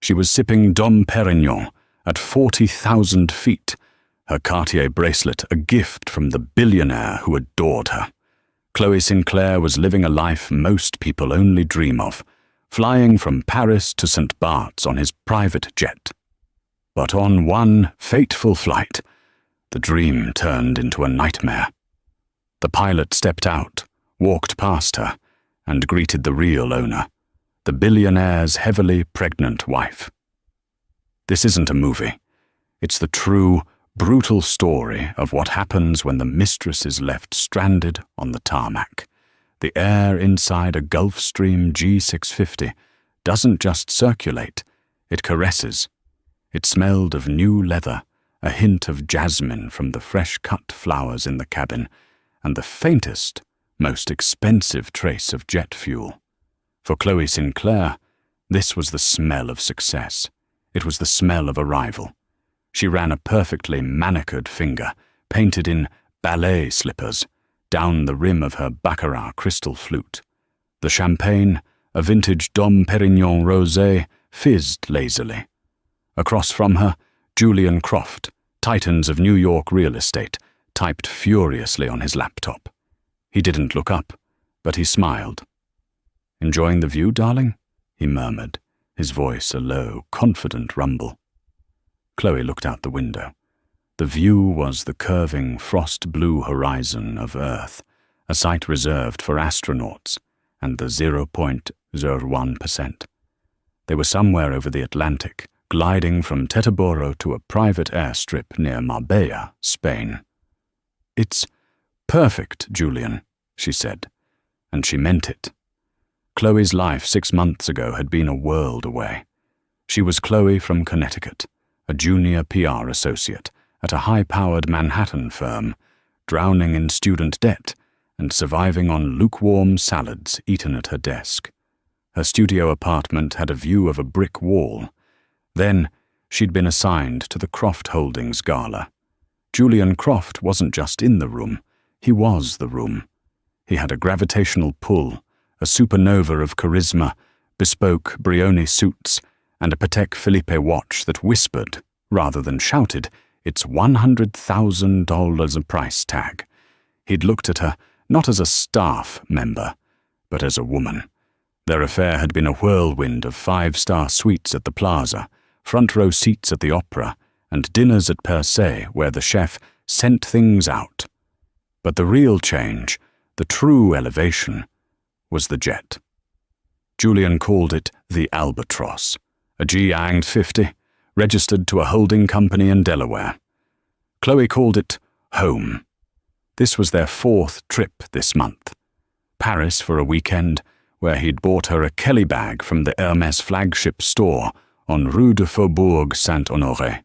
She was sipping Dom Perignon at 40,000 feet, her Cartier bracelet a gift from the billionaire who adored her. Chloe Sinclair was living a life most people only dream of, flying from Paris to St. Bart's on his private jet. But on one fateful flight, the dream turned into a nightmare. The pilot stepped out, walked past her, and greeted the real owner, the billionaire's heavily pregnant wife. This isn't a movie. It's the true, brutal story of what happens when the mistress is left stranded on the tarmac. The air inside a Gulfstream G650 doesn't just circulate, it caresses. It smelled of new leather, a hint of jasmine from the fresh-cut flowers in the cabin, and the faintest, most expensive trace of jet fuel. For Chloe Sinclair, this was the smell of success. It was the smell of arrival. She ran a perfectly manicured finger, painted in ballet slippers, down the rim of her Baccarat crystal flute. The champagne, a vintage Dom Perignon rosé, fizzed lazily. Across from her, Julian Croft, titans of New York real estate, typed furiously on his laptop. He didn't look up, but he smiled. "Enjoying the view, darling?" he murmured, his voice a low, confident rumble. Chloe looked out the window. The view was the curving, frost-blue horizon of Earth, a site reserved for astronauts and the 0.01%. They were somewhere over the Atlantic, gliding from Teterboro to a private airstrip near Marbella, Spain. "It's perfect, Julian," she said, and she meant it. Chloe's life 6 months ago had been a world away. She was Chloe from Connecticut, a junior PR associate at a high-powered Manhattan firm, drowning in student debt and surviving on lukewarm salads eaten at her desk. Her studio apartment had a view of a brick wall. Then, she'd been assigned to the Croft Holdings gala. Julian Croft wasn't just in the room, he was the room. He had a gravitational pull, a supernova of charisma, bespoke Brioni suits, and a Patek Philippe watch that whispered, rather than shouted, its $100,000 a price tag. He'd looked at her not as a staff member, but as a woman. Their affair had been a whirlwind of 5-star suites at the Plaza, front-row seats at the Opera, and dinners at Per Se where the chef sent things out. But the real change, the true elevation, was the jet. Julian called it the Albatross, a G-anged 50, registered to a holding company in Delaware. Chloe called it home. This was their 4th trip this month. Paris for a weekend, where he'd bought her a Kelly bag from the Hermès flagship store on Rue de Faubourg Saint-Honoré,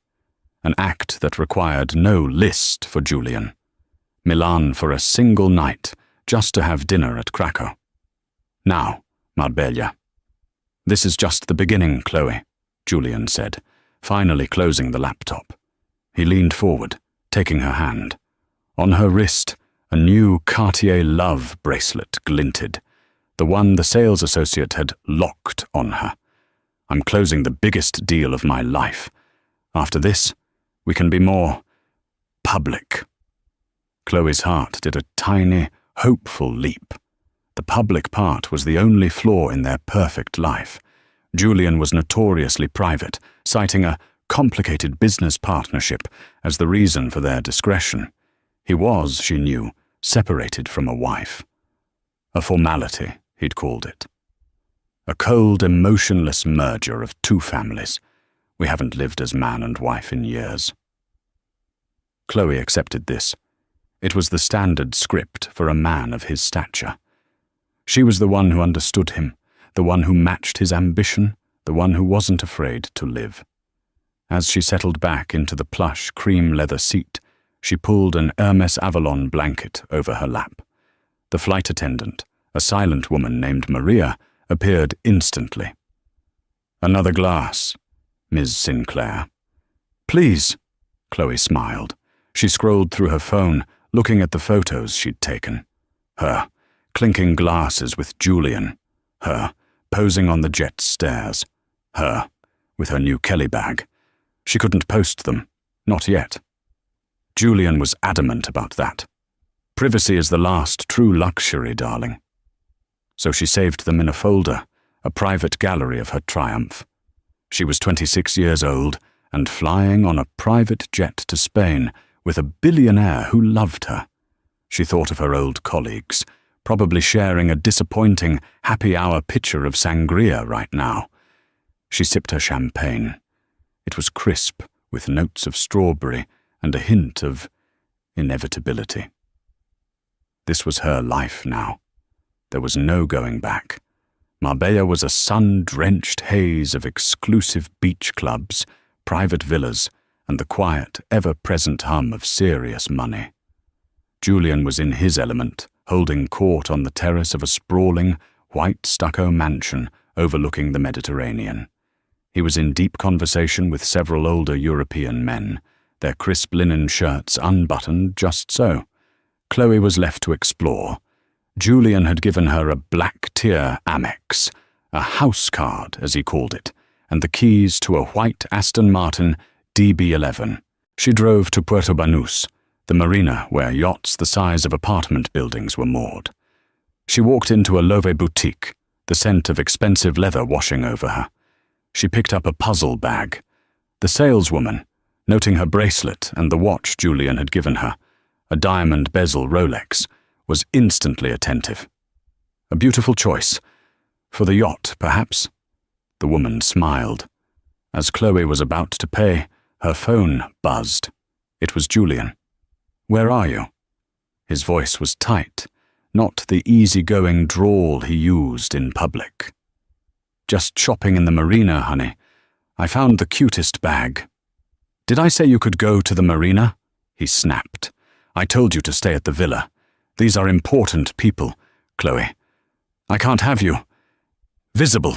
an act that required no list for Julian. Milan for a single night, just to have dinner at Krakow. Now, Marbella. "This is just the beginning, Chloe," Julian said, finally closing the laptop. He leaned forward, taking her hand. On her wrist, a new Cartier Love bracelet glinted, the one the sales associate had locked on her. "I'm closing the biggest deal of my life. After this, we can be more public." Chloe's heart did a tiny, hopeful leap. The public part was the only flaw in their perfect life. Julian was notoriously private, citing a complicated business partnership as the reason for their discretion. He was, she knew, separated from a wife. A formality, he'd called it. A cold, emotionless merger of 2 families. We haven't lived as man and wife in years. Chloe accepted this. It was the standard script for a man of his stature. She was the one who understood him, the one who matched his ambition, the one who wasn't afraid to live. As she settled back into the plush cream leather seat, she pulled an Hermès Avalon blanket over her lap. The flight attendant, a silent woman named Maria, appeared instantly. "Another glass, Ms. Sinclair." "Please," Chloe smiled. She scrolled through her phone, looking at the photos she'd taken. Her, clinking glasses with Julian. Her, posing on the jet's stairs. Her, with her new Kelly bag. She couldn't post them, not yet. Julian was adamant about that. Privacy is the last true luxury, darling. So she saved them in a folder, a private gallery of her triumph. She was 26 years old and flying on a private jet to Spain with a billionaire who loved her. She thought of her old colleagues, probably sharing a disappointing happy-hour pitcher of sangria right now. She sipped her champagne. It was crisp, with notes of strawberry and a hint of inevitability. This was her life now. There was no going back. Marbella was a sun-drenched haze of exclusive beach clubs, private villas, and the quiet, ever-present hum of serious money. Julian was in his element, holding court on the terrace of a sprawling, white stucco mansion overlooking the Mediterranean. He was in deep conversation with several older European men, their crisp linen shirts unbuttoned just so. Chloe was left to explore. Julian had given her a black-tier Amex, a house card, as he called it, and the keys to a white Aston Martin DB11. She drove to Puerto Banús, the marina where yachts the size of apartment buildings were moored. She walked into a Loewe boutique, the scent of expensive leather washing over her. She picked up a puzzle bag. The saleswoman, noting her bracelet and the watch Julian had given her, a diamond bezel Rolex, was instantly attentive. A beautiful choice. For the yacht, perhaps? The woman smiled. As Chloe was about to pay, her phone buzzed. It was Julian. "Where are you?" His voice was tight, not the easygoing drawl he used in public. "Just shopping in the marina, honey. I found the cutest bag." "Did I say you could go to the marina?" He snapped. "I told you to stay at the villa. These are important people, Chloe. I can't have you visible."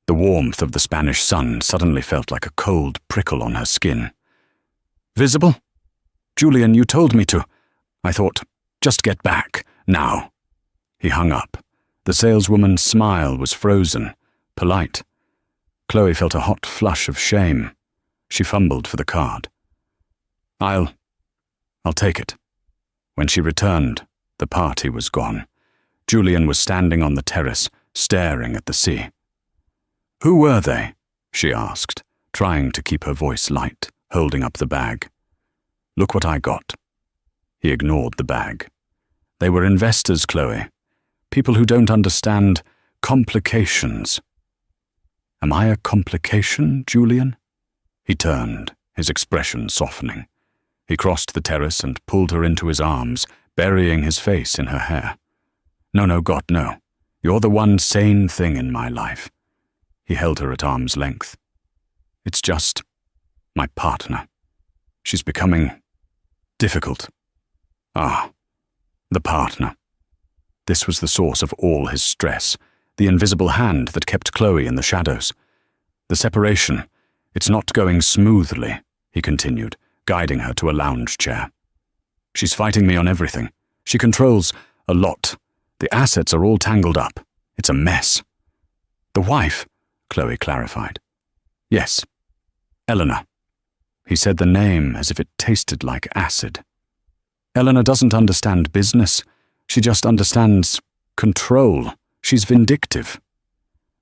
The warmth of the Spanish sun suddenly felt like a cold prickle on her skin. "Visible? Julian, you told me to." I thought, "Just get back, now." He hung up. The saleswoman's smile was frozen, polite. Chloe felt a hot flush of shame. She fumbled for the card. I'll take it." When she returned, the party was gone. Julian was standing on the terrace, staring at the sea. "Who were they?" she asked, trying to keep her voice light, holding up the bag. "Look what I got." He ignored the bag. "They were investors, Chloe. People who don't understand complications." "Am I a complication, Julian?" He turned, his expression softening. He crossed the terrace and pulled her into his arms, burying his face in her hair. No, God, no. You're the one sane thing in my life." He held her at arm's length. "It's just my partner. She's becoming difficult." The partner. This was the source of all his stress, the invisible hand that kept Chloe in the shadows. "The separation, it's not going smoothly," he continued, guiding her to a lounge chair. "She's fighting me on everything. She controls a lot. The assets are all tangled up. It's a mess." "The wife?" Chloe clarified. "Yes. Eleanor." He said the name as if it tasted like acid. "Eleanor doesn't understand business. She just understands control. She's vindictive."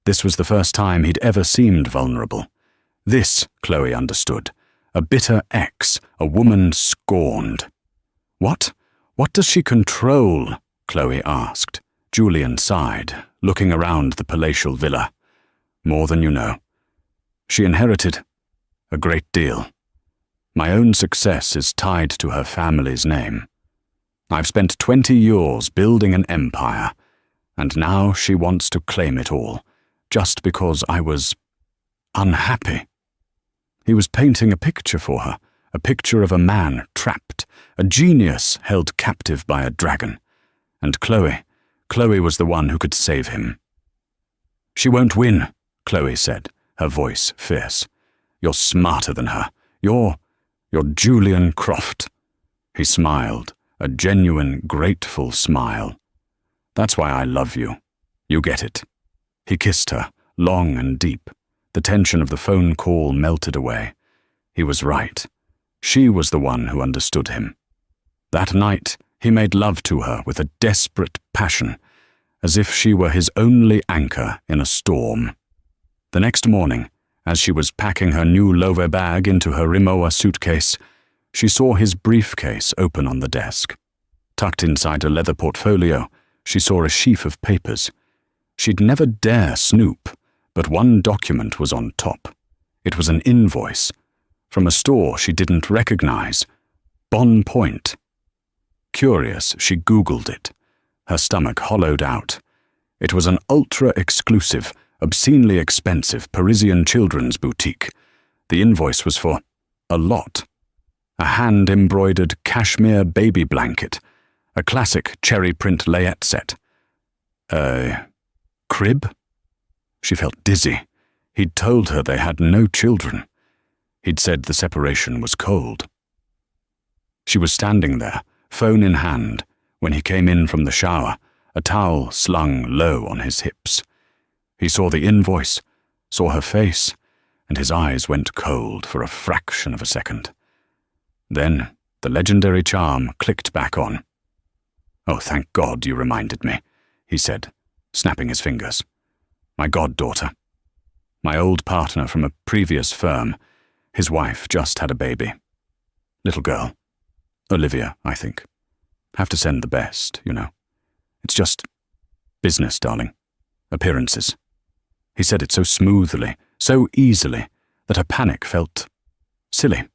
This was the first time he'd ever seemed vulnerable. This, Chloe understood. A bitter ex, a woman scorned. "What? What does she control?" Chloe asked. Julian sighed, looking around the palatial villa. "More than you know. She inherited a great deal. My own success is tied to her family's name. I've spent 20 years building an empire, and now she wants to claim it all, just because I was unhappy." He was painting a picture for her, a picture of a man trapped, a genius held captive by a dragon. And Chloe was the one who could save him. "She won't win," Chloe said, her voice fierce. "You're smarter than her. You're Julian Croft." He smiled, a genuine, grateful smile. "That's why I love you. You get it." He kissed her, long and deep. The tension of the phone call melted away. He was right. She was the one who understood him. That night, he made love to her with a desperate passion, as if she were his only anchor in a storm. The next morning, as she was packing her new Loewe bag into her Rimowa suitcase, she saw his briefcase open on the desk. Tucked inside a leather portfolio, she saw a sheaf of papers. She'd never dare snoop, but one document was on top. It was an invoice from a store she didn't recognize. Bon Point. Curious, she Googled it. Her stomach hollowed out. It was an ultra-exclusive, obscenely expensive Parisian children's boutique. The invoice was for a lot. A hand-embroidered cashmere baby blanket, a classic cherry print layette set. A crib? She felt dizzy. He'd told her they had no children. He'd said the separation was cold. She was standing there, phone in hand, when he came in from the shower, a towel slung low on his hips. He saw the invoice, saw her face, and his eyes went cold for a fraction of a second. Then the legendary charm clicked back on. "Oh, thank God you reminded me," he said, snapping his fingers. "My goddaughter. My old partner from a previous firm. His wife just had a baby. Little girl. Olivia, I think. Have to send the best, you know. It's just business, darling. Appearances." He said it so smoothly, so easily, that her panic felt silly.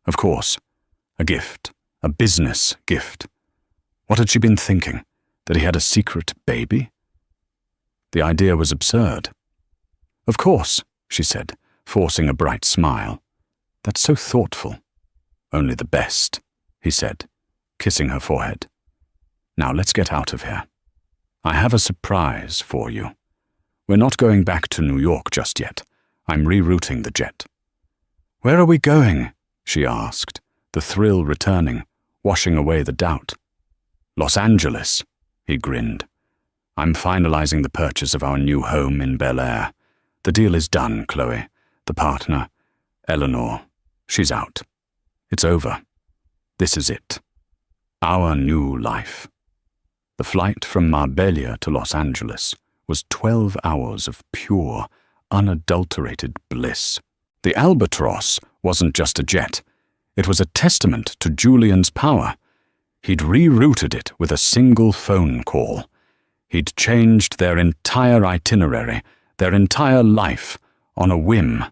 Of course. A gift. A business gift. What had she been thinking? That he had a secret baby? The idea was absurd. "Of course," she said, forcing a bright smile. "That's so thoughtful." "Only the best," he said, kissing her forehead. "Now let's get out of here. I have a surprise for you. We're not going back to New York just yet. I'm rerouting the jet." "Where are we going?" she asked, the thrill returning, washing away the doubt. "Los Angeles," he grinned. "I'm finalizing the purchase of our new home in Bel Air. The deal is done, Chloe. The partner, Eleanor, she's out. It's over. This is it. Our new life." The flight from Marbella to Los Angeles was 12 hours of pure, unadulterated bliss. The Albatross wasn't just a jet. It was a testament to Julian's power. He'd rerouted it with a single phone call. He'd changed their entire itinerary, their entire life, on a whim.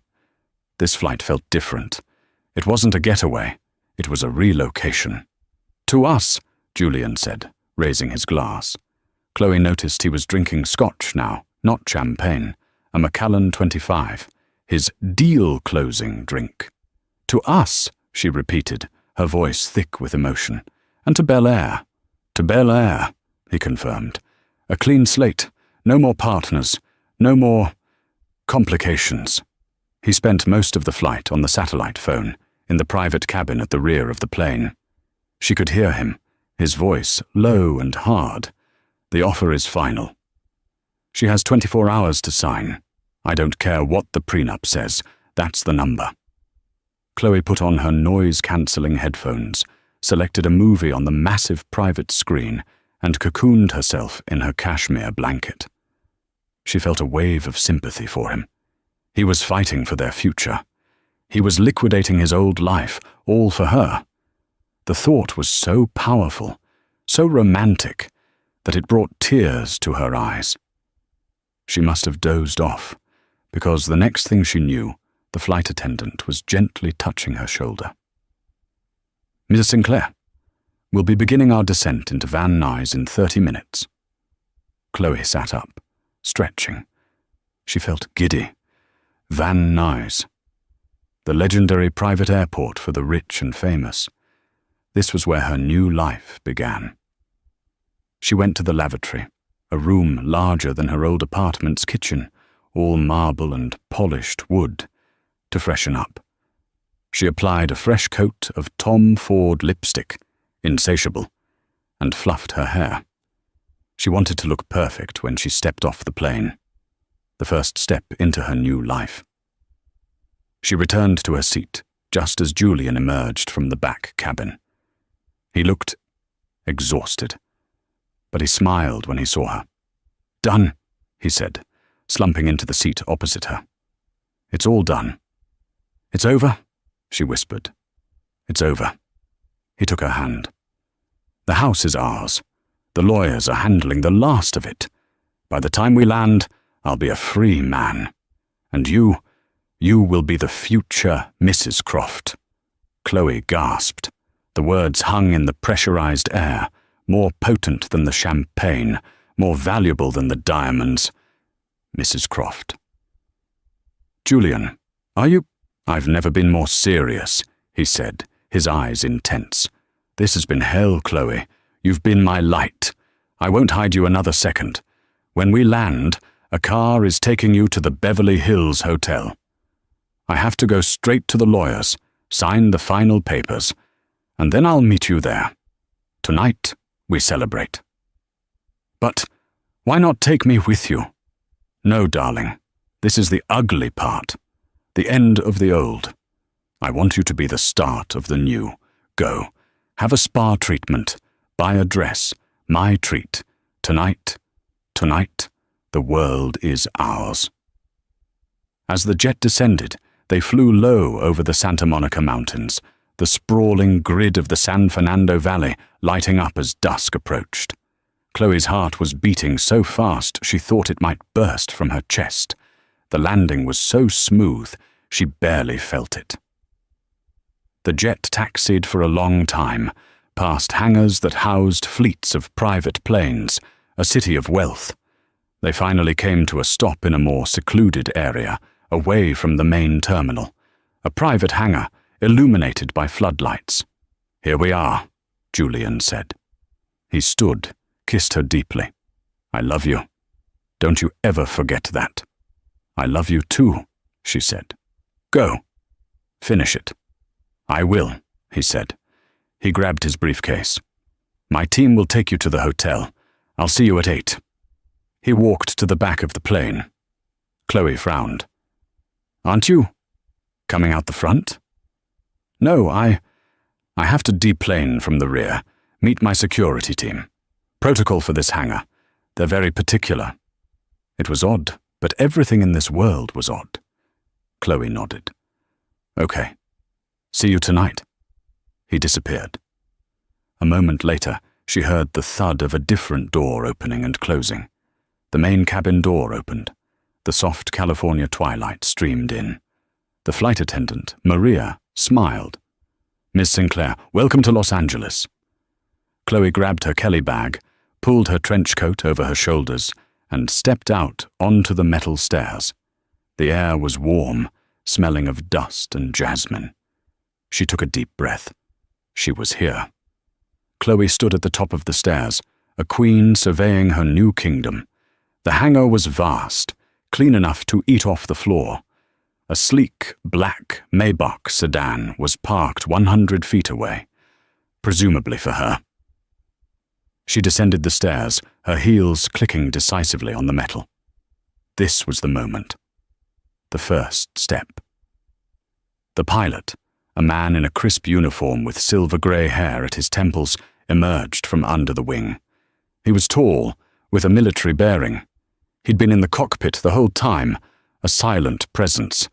This flight felt different. It wasn't a getaway. It was a relocation. "To us," Julian said, raising his glass. Chloe noticed he was drinking scotch now, not champagne, a Macallan 25, his deal-closing drink. "To us," she repeated, her voice thick with emotion. "And to Bel Air." "To Bel Air," he confirmed. "A clean slate, no more partners, no more complications." He spent most of the flight on the satellite phone, in the private cabin at the rear of the plane. She could hear him, his voice low and hard. "The offer is final. She has 24 hours to sign. I don't care what the prenup says, that's the number." Chloe put on her noise-cancelling headphones, selected a movie on the massive private screen, and cocooned herself in her cashmere blanket. She felt a wave of sympathy for him. He was fighting for their future. He was liquidating his old life, all for her. The thought was so powerful, so romantic, that it brought tears to her eyes. She must have dozed off, because the next thing she knew, the flight attendant was gently touching her shoulder. "Mrs. Sinclair, we'll be beginning our descent into Van Nuys in 30 minutes. Chloe sat up, stretching. She felt giddy. Van Nuys. The legendary private airport for the rich and famous. This was where her new life began. She went to the lavatory, a room larger than her old apartment's kitchen, all marble and polished wood, to freshen up. She applied a fresh coat of Tom Ford lipstick, insatiable, and fluffed her hair. She wanted to look perfect when she stepped off the plane. The first step into her new life. She returned to her seat, just as Julian emerged from the back cabin. He looked exhausted, but he smiled when he saw her. "Done," he said, slumping into the seat opposite her. "It's all done." "It's over?" she whispered. "It's over." He took her hand. "The house is ours. The lawyers are handling the last of it. By the time we land, I'll be a free man. And you will be the future Mrs. Croft." Chloe gasped. The words hung in the pressurized air, more potent than the champagne, more valuable than the diamonds. Mrs. Croft. "Julian, are you—" "I've never been more serious," he said, his eyes intense. "This has been hell, Chloe. You've been my light. I won't hide you another second. When we land, a car is taking you to the Beverly Hills Hotel. I have to go straight to the lawyers, sign the final papers, and then I'll meet you there. Tonight, we celebrate." "But why not take me with you?" "No, darling. This is the ugly part. The end of the old. I want you to be the start of the new. Go. Have a spa treatment. Buy a dress. My treat. Tonight, the world is ours." As the jet descended, they flew low over the Santa Monica Mountains, the sprawling grid of the San Fernando Valley lighting up as dusk approached. Chloe's heart was beating so fast she thought it might burst from her chest. The landing was so smooth, she barely felt it. The jet taxied for a long time, past hangars that housed fleets of private planes, a city of wealth. They finally came to a stop in a more secluded area, away from the main terminal, a private hangar illuminated by floodlights. "Here we are," Julian said. He stood, kissed her deeply. "I love you. Don't you ever forget that." "I love you too," she said. "Go. Finish it." "I will," he said. He grabbed his briefcase. "My team will take you to the hotel. I'll see you at 8. He walked to the back of the plane. Chloe frowned. "Aren't you coming out the front?" "No, I have to deplane from the rear, meet my security team. Protocol for this hangar. They're very particular." It was odd, but everything in this world was odd. Chloe nodded. "Okay. See you tonight." He disappeared. A moment later, she heard the thud of a different door opening and closing. The main cabin door opened. The soft California twilight streamed in. The flight attendant, Maria, smiled. "Miss Sinclair, welcome to Los Angeles." Chloe grabbed her Kelly bag, pulled her trench coat over her shoulders, and stepped out onto the metal stairs. The air was warm, smelling of dust and jasmine. She took a deep breath. She was here. Chloe stood at the top of the stairs, a queen surveying her new kingdom. The hangar was vast, clean enough to eat off the floor. A sleek, black Maybach sedan was parked 100 feet away, presumably for her. She descended the stairs, her heels clicking decisively on the metal. This was the moment. The first step. The pilot, a man in a crisp uniform with silver-grey hair at his temples, emerged from under the wing. He was tall, with a military bearing. He'd been in the cockpit the whole time, a silent presence.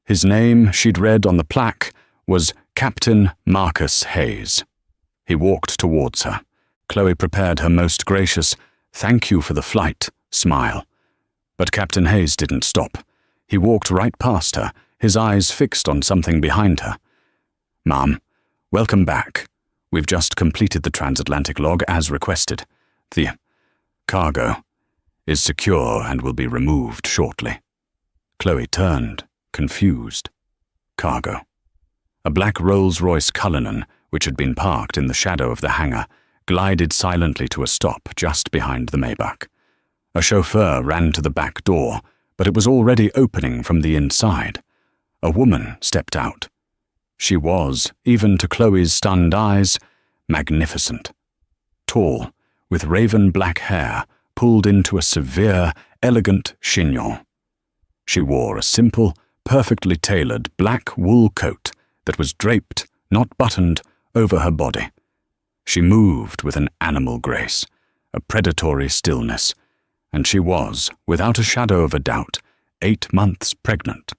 His name, she'd read on the plaque, was Captain Marcus Hayes. He walked towards her. Chloe prepared her most gracious, "Thank you for the flight," smile. But Captain Hayes didn't stop. He walked right past her, his eyes fixed on something behind her. "Ma'am, welcome back. We've just completed the transatlantic log as requested. The cargo is secure and will be removed shortly." Chloe turned, confused. Cargo. A black Rolls-Royce Cullinan, which had been parked in the shadow of the hangar, glided silently to a stop just behind the Maybach. A chauffeur ran to the back door, but it was already opening from the inside. A woman stepped out. She was, even to Chloe's stunned eyes, magnificent. Tall, with raven black hair pulled into a severe, elegant chignon. She wore a simple, perfectly tailored black wool coat that was draped, not buttoned, over her body. She moved with an animal grace, a predatory stillness, and she was, without a shadow of a doubt, 8 months pregnant.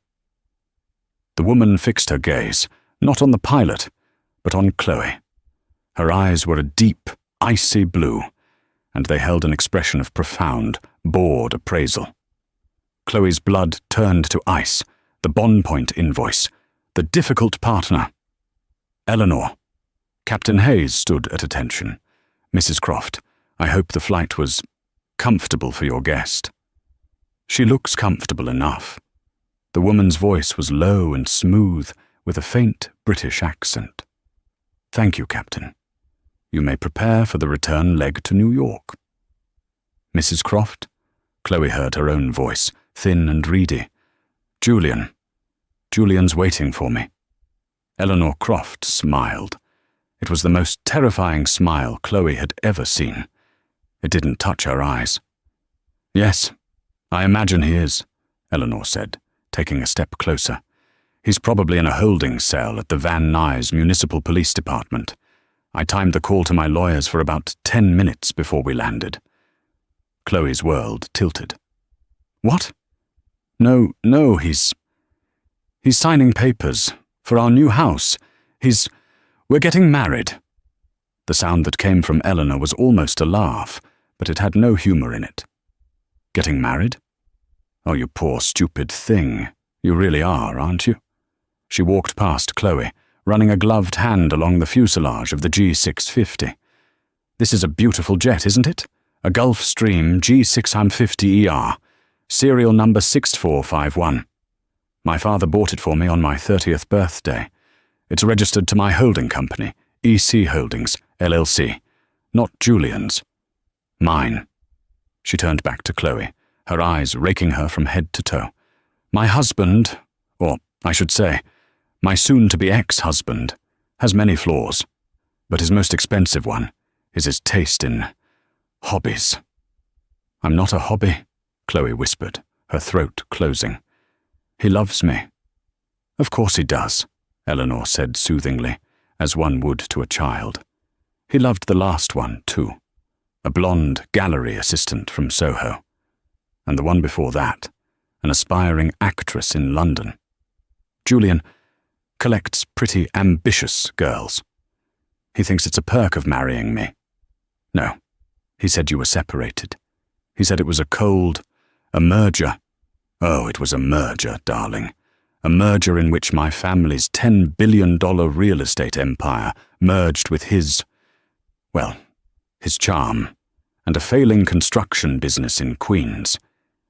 The woman fixed her gaze, not on the pilot, but on Chloe. Her eyes were a deep, icy blue, and they held an expression of profound, bored appraisal. Chloe's blood turned to ice, the bond point invoice, the difficult partner. Eleanor. Captain Hayes stood at attention. Mrs. Croft, I hope the flight was comfortable for your guest. She looks comfortable enough. The woman's voice was low and smooth, with a faint British accent. Thank you, Captain. You may prepare for the return leg to New York. Mrs. Croft? Chloe heard her own voice, thin and reedy. Julian. Julian's waiting for me. Eleanor Croft smiled. It was the most terrifying smile Chloe had ever seen. It didn't touch her eyes. Yes, I imagine he is, Eleanor said, taking a step closer. He's probably in a holding cell at the Van Nuys Municipal Police Department. I timed the call to my lawyers for about 10 minutes before we landed. Chloe's world tilted. What? No, he's signing papers for our new house. We're getting married. The sound that came from Eleanor was almost a laugh, but it had no humor in it. Getting married? Oh, you poor stupid thing. You really are, aren't you? She walked past Chloe, running a gloved hand along the fuselage of the G650. This is a beautiful jet, isn't it? A Gulfstream G650ER, serial number 6451. My father bought it for me on my 30th birthday. It's registered to my holding company, EC Holdings, LLC, not Julian's. Mine. She turned back to Chloe, her eyes raking her from head to toe. My husband, or I should say, my soon-to-be ex-husband, has many flaws, but his most expensive one is his taste in hobbies. I'm not a hobby, Chloe whispered, her throat closing. He loves me. Of course he does, Eleanor said soothingly, as one would to a child. He loved the last one, too, a blonde gallery assistant from Soho, and the one before that, an aspiring actress in London. Julian collects pretty ambitious girls. He thinks it's a perk of marrying me. No, he said you were separated. He said it was a merger. Oh, it was a merger, darling. A merger in which my family's $10 billion real estate empire merged with his charm, and a failing construction business in Queens.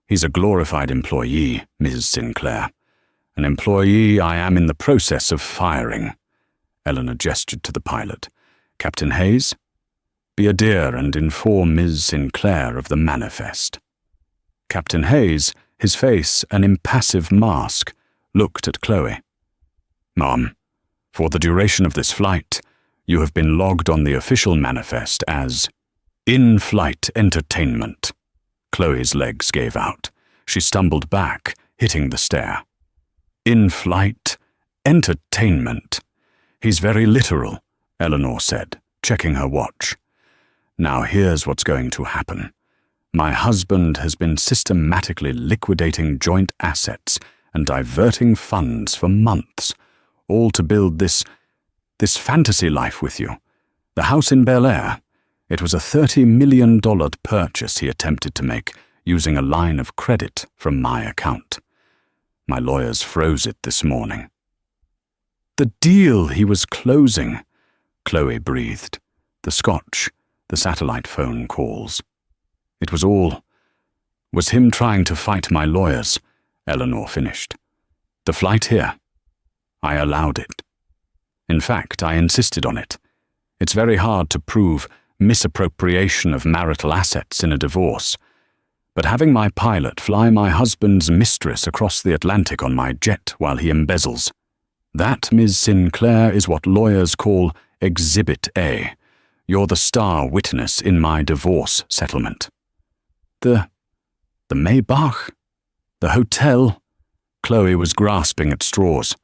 He's a glorified employee, Ms. Sinclair. An employee I am in the process of firing. Eleanor gestured to the pilot. Captain Hayes? Be a dear and inform Ms. Sinclair of the manifest. Captain Hayes, his face an impassive mask, looked at Chloe. Mom, for the duration of this flight, you have been logged on the official manifest as in-flight entertainment. Chloe's legs gave out. She stumbled back, hitting the stair. In-flight entertainment. He's very literal, Eleanor said, checking her watch. Now here's what's going to happen. My husband has been systematically liquidating joint assets and diverting funds for months, all to build this fantasy life with you. The house in Bel Air. It was a $30 million purchase he attempted to make using a line of credit from my account. My lawyers froze it this morning. The deal he was closing, Chloe breathed. The scotch, the satellite phone calls. It was him trying to fight my lawyers, Eleanor finished. The flight here. I allowed it. In fact, I insisted on it. It's very hard to prove misappropriation of marital assets in a divorce, but having my pilot fly my husband's mistress across the Atlantic on my jet while he embezzles, that, Ms. Sinclair, is what lawyers call Exhibit A. You're the star witness in my divorce settlement. The Maybach? The hotel? Chloe was grasping at straws.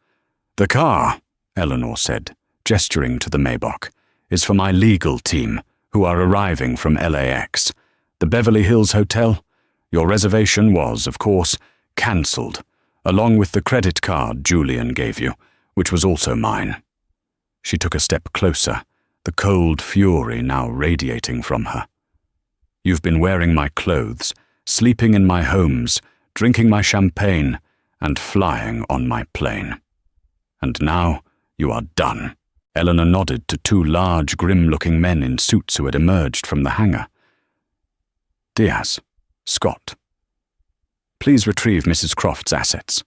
"The car," Eleanor said, gesturing to the Maybach, "is for my legal team, who are arriving from LAX. The Beverly Hills Hotel? Your reservation was, of course, cancelled, along with the credit card Julian gave you, which was also mine." She took a step closer, the cold fury now radiating from her. "You've been wearing my clothes, sleeping in my homes, drinking my champagne, and flying on my plane. And now you are done." Eleanor nodded to two large, grim-looking men in suits who had emerged from the hangar. "Diaz, Scott. Please retrieve Mrs. Croft's assets."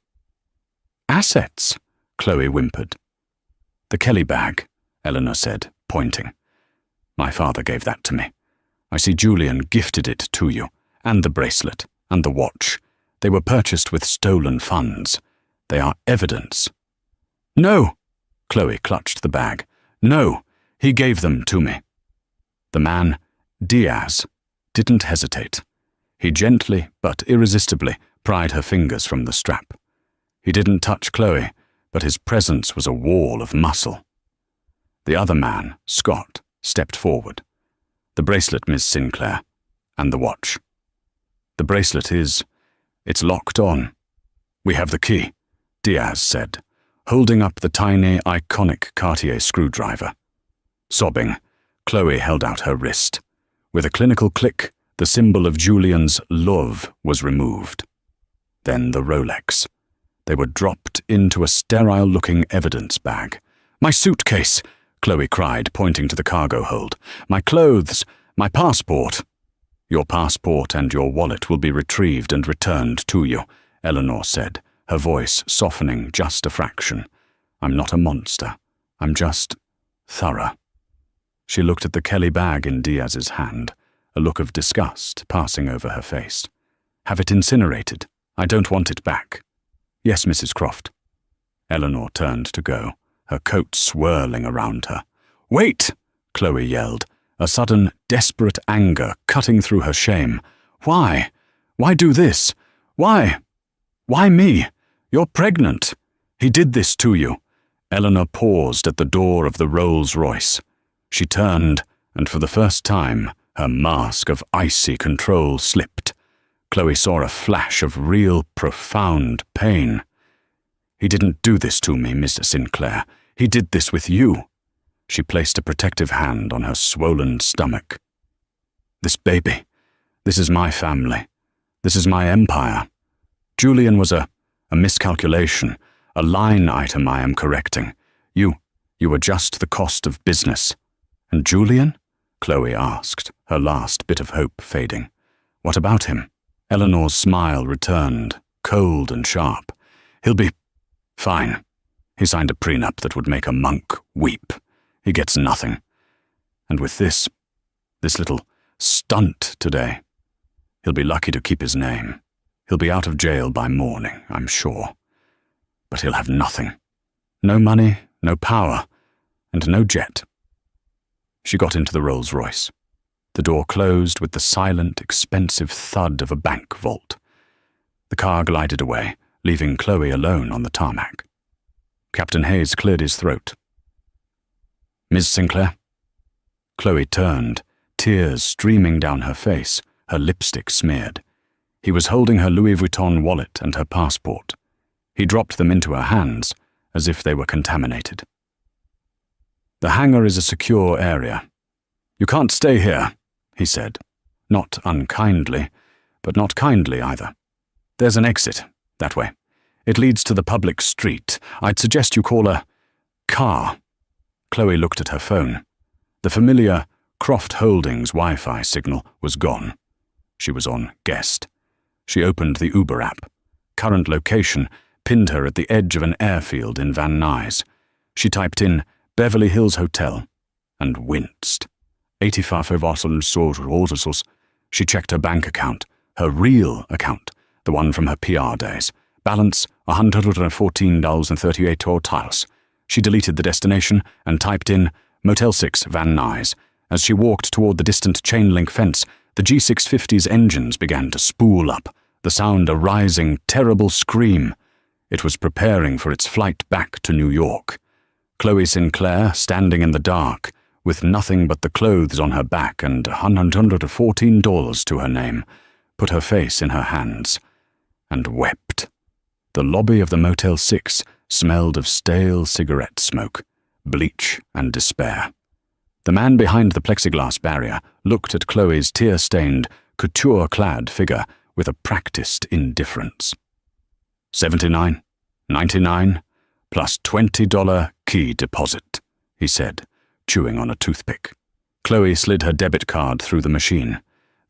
"Assets?" Chloe whimpered. "The Kelly bag," Eleanor said, pointing. "My father gave that to me. I see Julian gifted it to you, and the bracelet, and the watch. They were purchased with stolen funds. They are evidence." "No!" Chloe clutched the bag. "No! He gave them to me." The man, Diaz, didn't hesitate. He gently but irresistibly pried her fingers from the strap. He didn't touch Chloe, but his presence was a wall of muscle. The other man, Scott, stepped forward. "The bracelet, Miss Sinclair, and the watch." "The bracelet it's locked on." "We have the key," Diaz said, holding up the tiny, iconic Cartier screwdriver. Sobbing, Chloe held out her wrist. With a clinical click, the symbol of Julian's love was removed. Then the Rolex. They were dropped into a sterile-looking evidence bag. "My suitcase!" Chloe cried, pointing to the cargo hold. "My clothes! My passport!" "Your passport and your wallet will be retrieved and returned to you," Eleanor said, her voice softening just a fraction. "I'm not a monster. I'm just thorough." She looked at the Kelly bag in Diaz's hand, a look of disgust passing over her face. "Have it incinerated. I don't want it back." "Yes, Mrs. Croft." Eleanor turned to go, her coat swirling around her. "Wait!" Chloe yelled, a sudden, desperate anger cutting through her shame. "Why? Why do this? Why? Why me? You're pregnant. He did this to you." Eleanor paused at the door of the Rolls-Royce. She turned, and for the first time, her mask of icy control slipped. Chloe saw a flash of real, profound pain. "He didn't do this to me, Mr. Sinclair. He did this with you." She placed a protective hand on her swollen stomach. "This baby, this is my family. This is my empire. Julian was a miscalculation, a line item I am correcting. You were just the cost of business." "And Julian?" Chloe asked, her last bit of hope fading. "What about him?" Eleanor's smile returned, cold and sharp. "He'll be fine. He signed a prenup that would make a monk weep. He gets nothing. And with this little stunt today, he'll be lucky to keep his name. He'll be out of jail by morning, I'm sure. But he'll have nothing. No money, no power, and no jet." She got into the Rolls-Royce. The door closed with the silent, expensive thud of a bank vault. The car glided away, leaving Chloe alone on the tarmac. Captain Hayes cleared his throat. "Ms. Sinclair?" Chloe turned, tears streaming down her face, her lipstick smeared. He was holding her Louis Vuitton wallet and her passport. He dropped them into her hands, as if they were contaminated. "The hangar is a secure area. You can't stay here," he said. Not unkindly, but not kindly either. "There's an exit, that way. It leads to the public street. I'd suggest you call a car." Chloe looked at her phone. The familiar Croft Holdings Wi-Fi signal was gone. She was on guest. She opened the Uber app. Current location pinned her at the edge of an airfield in Van Nuys. She typed in Beverly Hills Hotel and winced. 85 She checked her bank account, her real account, the one from her PR days. Balance $114.38. She deleted the destination and typed in Motel 6 Van Nuys. As she walked toward the distant chain-link fence, the G650's engines began to spool up, the sound a rising, terrible scream. It was preparing for its flight back to New York. Chloe Sinclair, standing in the dark, with nothing but the clothes on her back and $114 to her name, put her face in her hands and wept. The lobby of the Motel 6 smelled of stale cigarette smoke, bleach and despair. The man behind the plexiglass barrier looked at Chloe's tear-stained, couture-clad figure with a practiced indifference. $79, $99, plus $20 key deposit, he said, chewing on a toothpick. Chloe slid her debit card through the machine.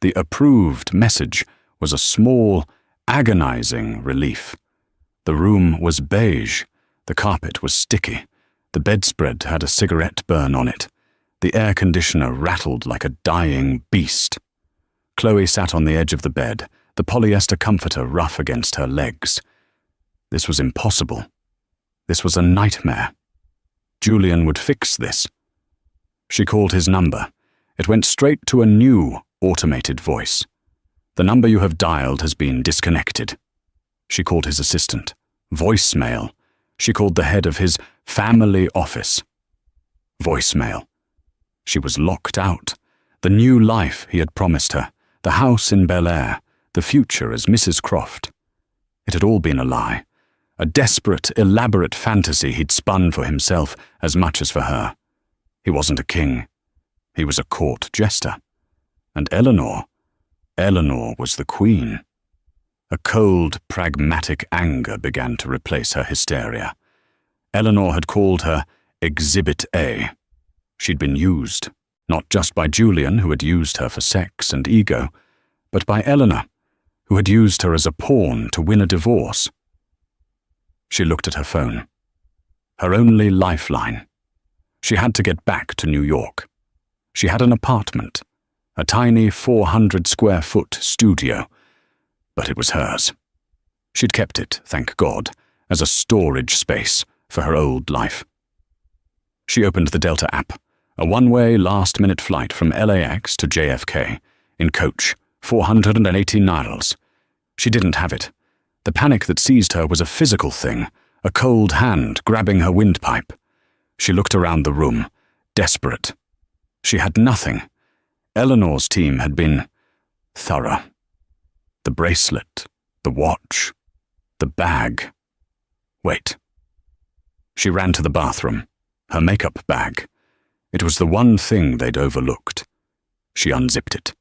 The approved message was a small, agonizing relief. The room was beige. The carpet was sticky. The bedspread had a cigarette burn on it. The air conditioner rattled like a dying beast. Chloe sat on the edge of the bed, the polyester comforter rough against her legs. This was impossible. This was a nightmare. Julian would fix this. She called his number. It went straight to a new, automated voice. The number you have dialed has been disconnected. She called his assistant. Voicemail. She called the head of his family office. Voicemail. She was locked out. The new life he had promised her, the house in Bel Air, the future as Mrs. Croft. It had all been a lie. A desperate, elaborate fantasy he'd spun for himself as much as for her. He wasn't a king. He was a court jester. And Eleanor was the queen. A cold, pragmatic anger began to replace her hysteria. Eleanor had called her Exhibit A. She'd been used, not just by Julian, who had used her for sex and ego, but by Eleanor, who had used her as a pawn to win a divorce. She looked at her phone. Her only lifeline. She had to get back to New York. She had an apartment, a tiny 400-square-foot studio, but it was hers. She'd kept it, thank God, as a storage space for her old life. She opened the Delta app, a one-way last-minute flight from LAX to JFK, in coach, 480 miles. She didn't have it. The panic that seized her was a physical thing, a cold hand grabbing her windpipe. She looked around the room, desperate. She had nothing. Eleanor's team had been thorough. The bracelet, the watch, the bag. Wait. She ran to the bathroom, her makeup bag. It was the one thing they'd overlooked. She unzipped it.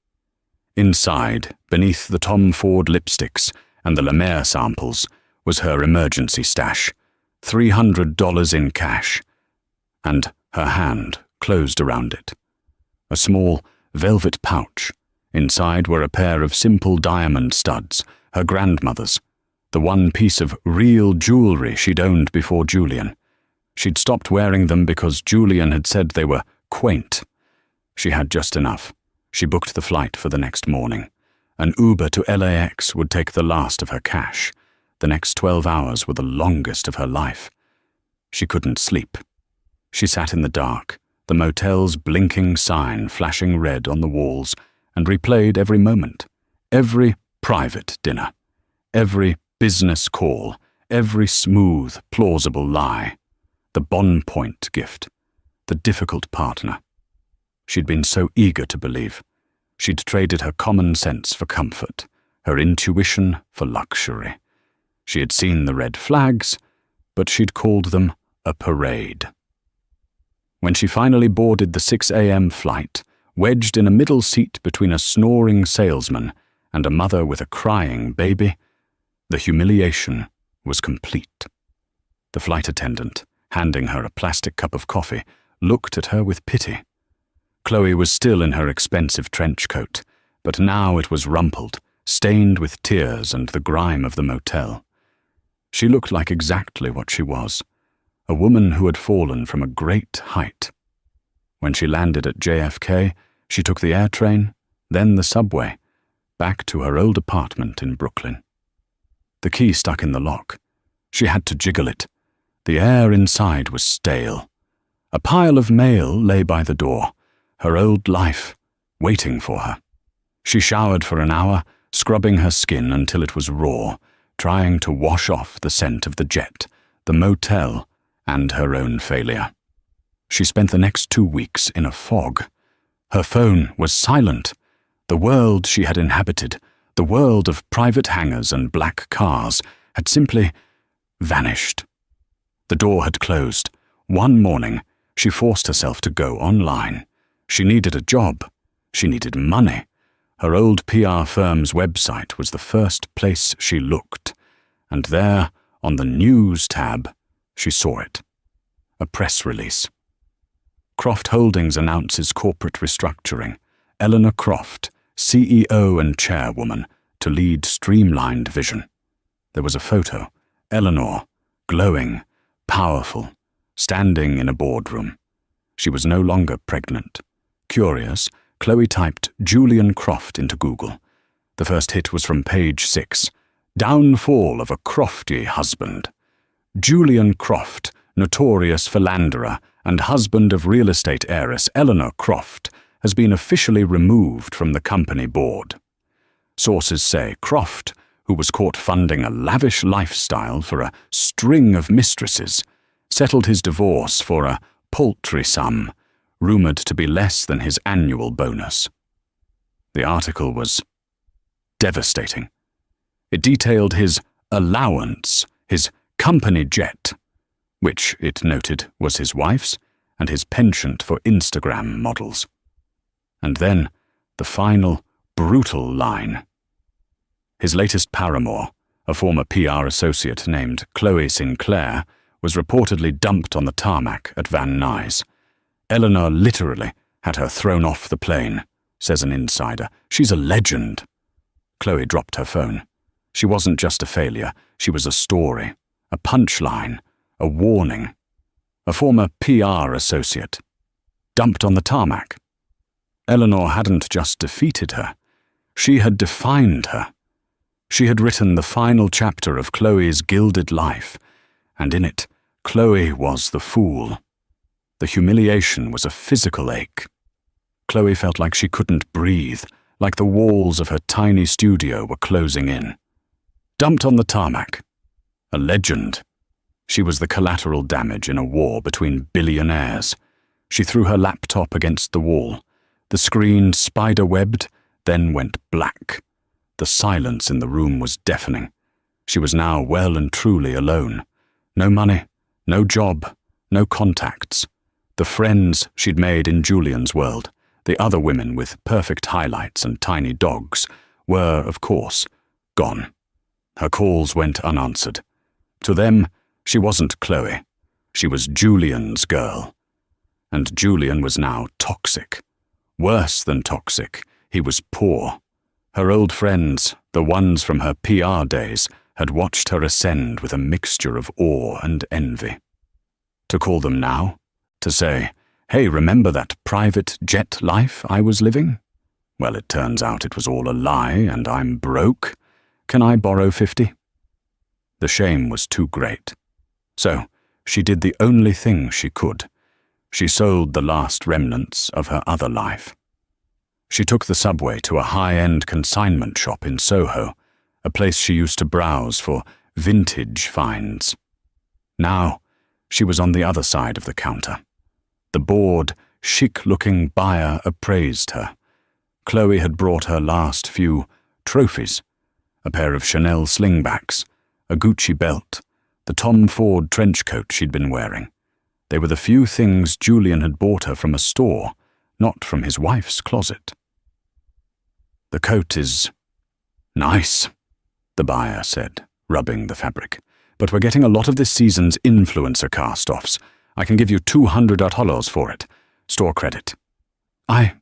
Inside, beneath the Tom Ford lipsticks and the La Mer samples, was her emergency stash, $300 in cash, and her hand closed around it. A small, velvet pouch. Inside were a pair of simple diamond studs, her grandmother's, the one piece of real jewelry she'd owned before Julian. She'd stopped wearing them because Julian had said they were quaint. She had just enough. She booked the flight for the next morning. An Uber to LAX would take the last of her cash. The next 12 hours were the longest of her life. She couldn't sleep. She sat in the dark, the motel's blinking sign flashing red on the walls, and replayed every moment, every private dinner, every business call, every smooth, plausible lie, the Bon Point gift, the difficult partner. She'd been so eager to believe. She'd traded her common sense for comfort, her intuition for luxury. She had seen the red flags, but she'd called them a parade. When she finally boarded the 6 a.m. flight, wedged in a middle seat between a snoring salesman and a mother with a crying baby, the humiliation was complete. The flight attendant, handing her a plastic cup of coffee, looked at her with pity. Chloe was still in her expensive trench coat, but now it was rumpled, stained with tears and the grime of the motel. She looked like exactly what she was, a woman who had fallen from a great height. When she landed at JFK, she took the air train, then the subway, back to her old apartment in Brooklyn. The key stuck in the lock. She had to jiggle it. The air inside was stale. A pile of mail lay by the door, her old life, waiting for her. She showered for an hour, scrubbing her skin until it was raw, trying to wash off the scent of the jet, the motel, and her own failure. She spent the next 2 weeks in a fog. Her phone was silent. The world she had inhabited, the world of private hangars and black cars, had simply vanished. The door had closed. One morning, she forced herself to go online. She needed a job. She needed money. Her old PR firm's website was the first place she looked, and there, on the News tab, she saw it. A press release. Croft Holdings announces corporate restructuring. Eleanor Croft, CEO and chairwoman, to lead streamlined vision. There was a photo. Eleanor, glowing, powerful, standing in a boardroom. She was no longer pregnant. Curious, Chloe typed Julian Croft into Google. The first hit was from page 6. Downfall of a crofty husband. Julian Croft, notorious philanderer and husband of real estate heiress Eleanor Croft, has been officially removed from the company board. Sources say Croft, who was caught funding a lavish lifestyle for a string of mistresses, settled his divorce for a paltry sum, rumored to be less than his annual bonus. The article was devastating. It detailed his allowance, his company jet, which, it noted, was his wife's, and his penchant for Instagram models. And then, the final, brutal line. His latest paramour, a former PR associate named Chloe Sinclair, was reportedly dumped on the tarmac at Van Nuys. Eleanor literally had her thrown off the plane, says an insider. She's a legend. Chloe dropped her phone. She wasn't just a failure. She was a story, a punchline, a warning. A former PR associate. Dumped on the tarmac. Eleanor hadn't just defeated her. She had defined her. She had written the final chapter of Chloe's gilded life, and in it, Chloe was the fool. The humiliation was a physical ache. Chloe felt like she couldn't breathe, like the walls of her tiny studio were closing in. Dumped on the tarmac. A legend. She was the collateral damage in a war between billionaires. She threw her laptop against the wall. The screen spider-webbed, then went black. The silence in the room was deafening. She was now well and truly alone. No money, no job, no contacts. The friends she'd made in Julian's world, the other women with perfect highlights and tiny dogs, were, of course, gone. Her calls went unanswered. To them, she wasn't Chloe. She was Julian's girl. And Julian was now toxic. Worse than toxic, he was poor. Her old friends, the ones from her PR days, had watched her ascend with a mixture of awe and envy. To call them now? To say, hey, remember that private jet life I was living? Well, it turns out it was all a lie and I'm broke. Can I borrow 50? The shame was too great. So, she did the only thing she could. She sold the last remnants of her other life. She took the subway to a high-end consignment shop in Soho, a place she used to browse for vintage finds. Now, she was on the other side of the counter. The bored, chic-looking buyer appraised her. Chloe had brought her last few trophies, a pair of Chanel slingbacks, a Gucci belt, the Tom Ford trench coat she'd been wearing. They were the few things Julian had bought her from a store, not from his wife's closet. The coat is nice, the buyer said, rubbing the fabric. But we're getting a lot of this season's influencer cast-offs. I can give you $200 for it. Store credit. I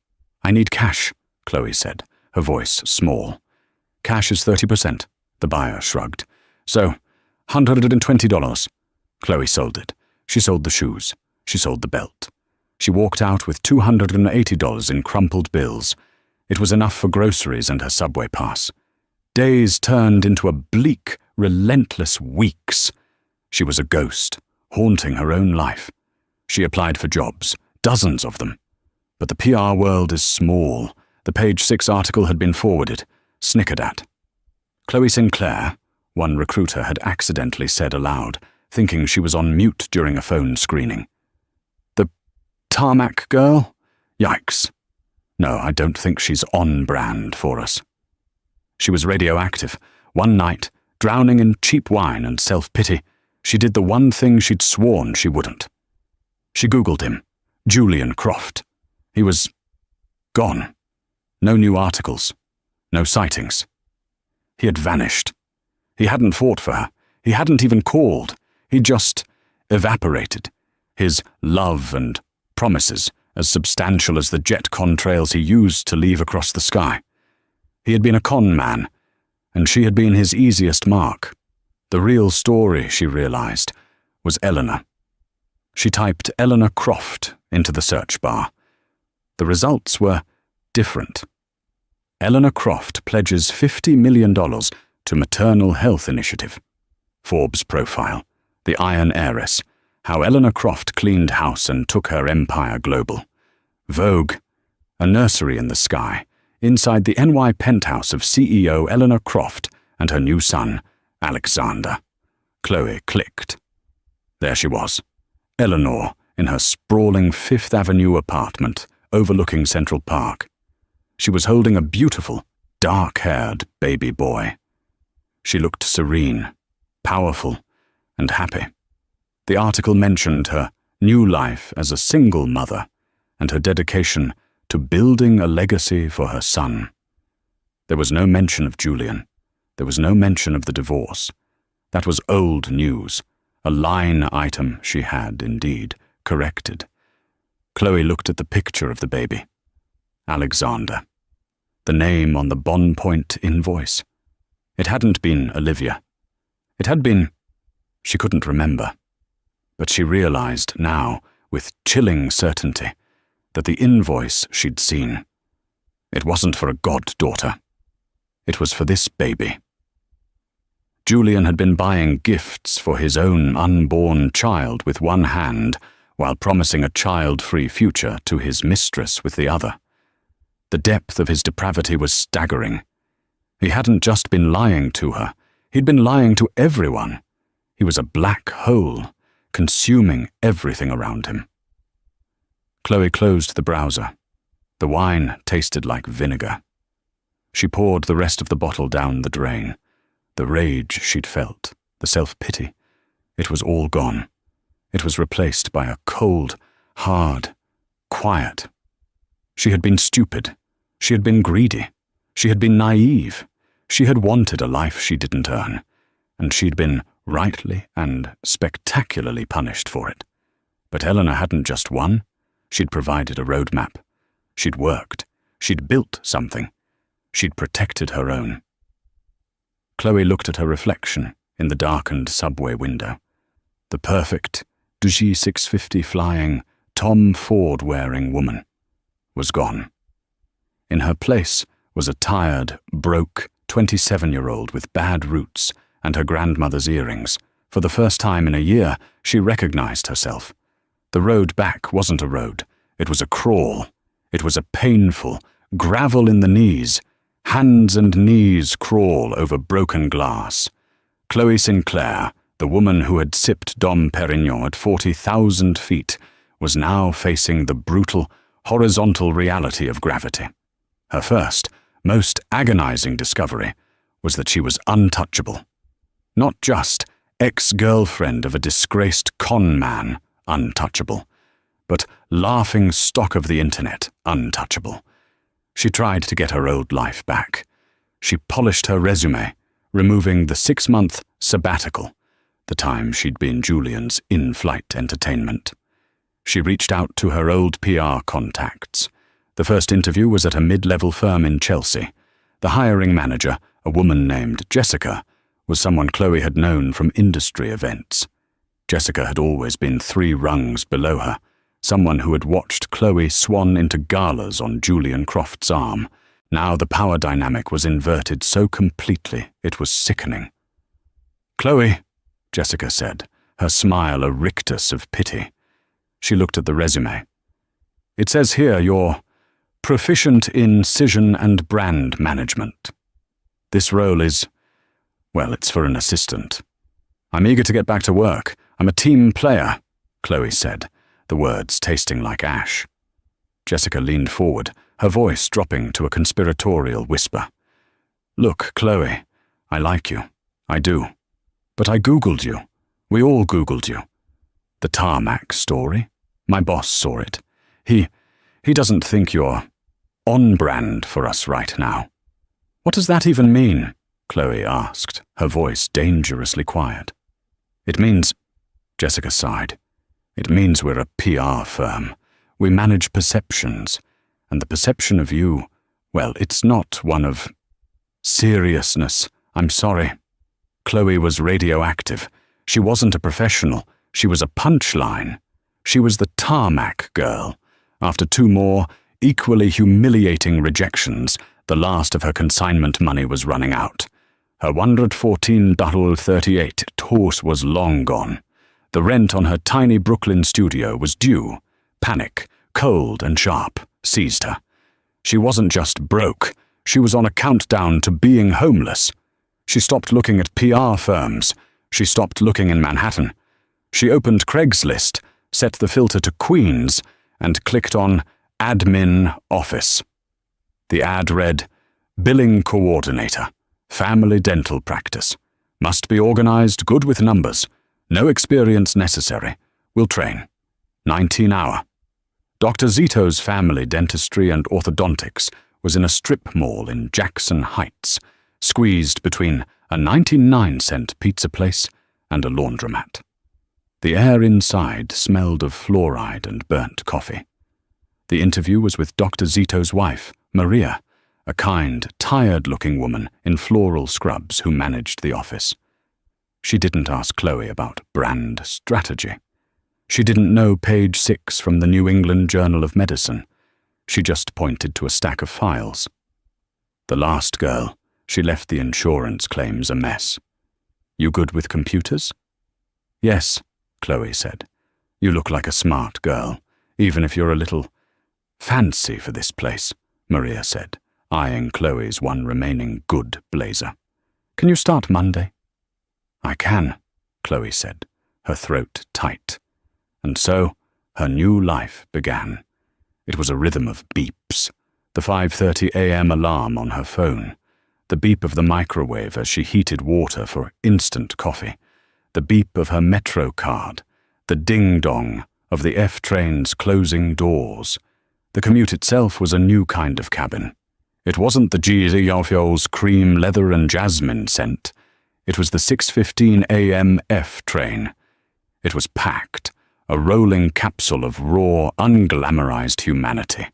need cash, Chloe said, her voice small. Cash is 30%, the buyer shrugged. So, $120. Chloe sold it. She sold the shoes. She sold the belt. She walked out with $280 in crumpled bills. It was enough for groceries and her subway pass. Days turned into a bleak, relentless weeks. She was a ghost, haunting her own life. She applied for jobs, dozens of them. But the PR world is small. The page 6 article had been forwarded, snickered at. Chloe Sinclair, one recruiter had accidentally said aloud, thinking she was on mute during a phone screening. The tarmac girl? Yikes. No, I don't think she's on brand for us. She was radioactive. One night, drowning in cheap wine and self-pity, she did the one thing she'd sworn she wouldn't. She Googled him. Julian Croft. He was gone. No new articles. No sightings. He had vanished. He hadn't fought for her. He hadn't even called. He just evaporated. His love and promises as substantial as the jet contrails he used to leave across the sky. He had been a con man, and she had been his easiest mark. The real story, she realized, was Eleanor. She typed Eleanor Croft into the search bar. The results were different. Eleanor Croft pledges $50 million to Maternal Health Initiative. Forbes profile, the Iron Heiress, how Eleanor Croft cleaned house and took her empire global. Vogue, a nursery in the sky, inside the NY penthouse of CEO Eleanor Croft and her new son, Alexander. Chloe clicked. There she was, Eleanor, in her sprawling Fifth Avenue apartment overlooking Central Park. She was holding a beautiful, dark-haired baby boy. She looked serene, powerful, and happy. The article mentioned her new life as a single mother and her dedication to building a legacy for her son. There was no mention of Julian. There was no mention of the divorce. That was old news, a line item she had, indeed, corrected. Chloe looked at the picture of the baby. Alexander. The name on the Bon Point invoice. It hadn't been Olivia. It had been... She couldn't remember. But she realized now, with chilling certainty, that the invoice she'd seen, it wasn't for a goddaughter. It was for this baby. Julian had been buying gifts for his own unborn child with one hand, while promising a child-free future to his mistress with the other. The depth of his depravity was staggering. He hadn't just been lying to her, he'd been lying to everyone. He was a black hole, consuming everything around him. Chloe closed the browser. The wine tasted like vinegar. She poured the rest of the bottle down the drain. The rage she'd felt, the self-pity, it was all gone. It was replaced by a cold, hard, quiet. She had been stupid. She had been greedy. She had been naive. She had wanted a life she didn't earn, and she'd been rightly and spectacularly punished for it. But Eleanor hadn't just won. She'd provided a roadmap. She'd worked. She'd built something. She'd protected her own. Chloe looked at her reflection in the darkened subway window. The perfect, G650 flying, Tom Ford wearing woman was gone. In her place was a tired, broke 27-year-old with bad roots and her grandmother's earrings. For the first time in a year, she recognized herself. The road back wasn't a road. It was a crawl. It was a painful, gravel in the knees, hands and knees crawl over broken glass. Chloe Sinclair, the woman who had sipped Dom Perignon at 40,000 feet, was now facing the brutal, horizontal reality of gravity. Her first, most agonizing discovery was that she was untouchable. Not just ex-girlfriend of a disgraced con man, untouchable, but laughing stock of the internet, untouchable. She tried to get her old life back. She polished her resume, removing the 6-month sabbatical, the time she'd been Julian's in-flight entertainment. She reached out to her old PR contacts. The first interview was at a mid-level firm in Chelsea. The hiring manager, a woman named Jessica, was someone Chloe had known from industry events. Jessica had always been 3 rungs below her, someone who had watched Chloe swan into galas on Julian Croft's arm. Now the power dynamic was inverted so completely it was sickening. "Chloe," Jessica said, her smile a rictus of pity. She looked at the resume. "It says here you're proficient in scission and brand management. This role is Well, it's for an assistant. I'm eager to get back to work. I'm a team player, Chloe said, the words tasting like ash. Jessica leaned forward, her voice dropping to a conspiratorial whisper. Look, Chloe, I like you. I do. But I Googled you. We all Googled you. The tarmac story? My boss saw it. He doesn't think you're on brand for us right now. What does that even mean? Chloe asked, her voice dangerously quiet. It means, Jessica sighed, it means we're a PR firm. We manage perceptions, and the perception of you, well, it's not one of seriousness. I'm sorry. Chloe was radioactive. She wasn't a professional. She was a punchline. She was the tarmac girl. After 2 more, equally humiliating rejections, the last of her consignment money was running out. Her $114.38 horse was long gone. The rent on her tiny Brooklyn studio was due. Panic, cold and sharp, seized her. She wasn't just broke. She was on a countdown to being homeless. She stopped looking at PR firms. She stopped looking in Manhattan. She opened Craigslist, set the filter to Queens, and clicked on Admin Office. The ad read, Billing Coordinator, Family Dental Practice. Must be organized, good with numbers. No experience necessary. Will train. 19-hour. Dr. Zito's Family Dentistry and Orthodontics was in a strip mall in Jackson Heights, squeezed between a 99-cent pizza place and a laundromat. The air inside smelled of fluoride and burnt coffee. The interview was with Dr. Zito's wife, Maria, a kind, tired-looking woman in floral scrubs who managed the office. She didn't ask Chloe about brand strategy. She didn't know page 6 from the New England Journal of Medicine. She just pointed to a stack of files. The last girl, she left the insurance claims a mess. You good with computers? Yes, Chloe said. You look like a smart girl, even if you're a little fancy for this place, Maria said, eyeing Chloe's one remaining good blazer. Can you start Monday? I can, Chloe said, her throat tight. And so, her new life began. It was a rhythm of beeps, the 5:30 a.m. alarm on her phone, the beep of the microwave as she heated water for instant coffee, the beep of her Metro card, the ding-dong of the F train's closing doors. The commute itself was a new kind of cabin. It wasn't the Jeezy Yofio's cream, leather and jasmine scent. It was the 6:15 a.m. F train. It was packed, a rolling capsule of raw, unglamorized humanity.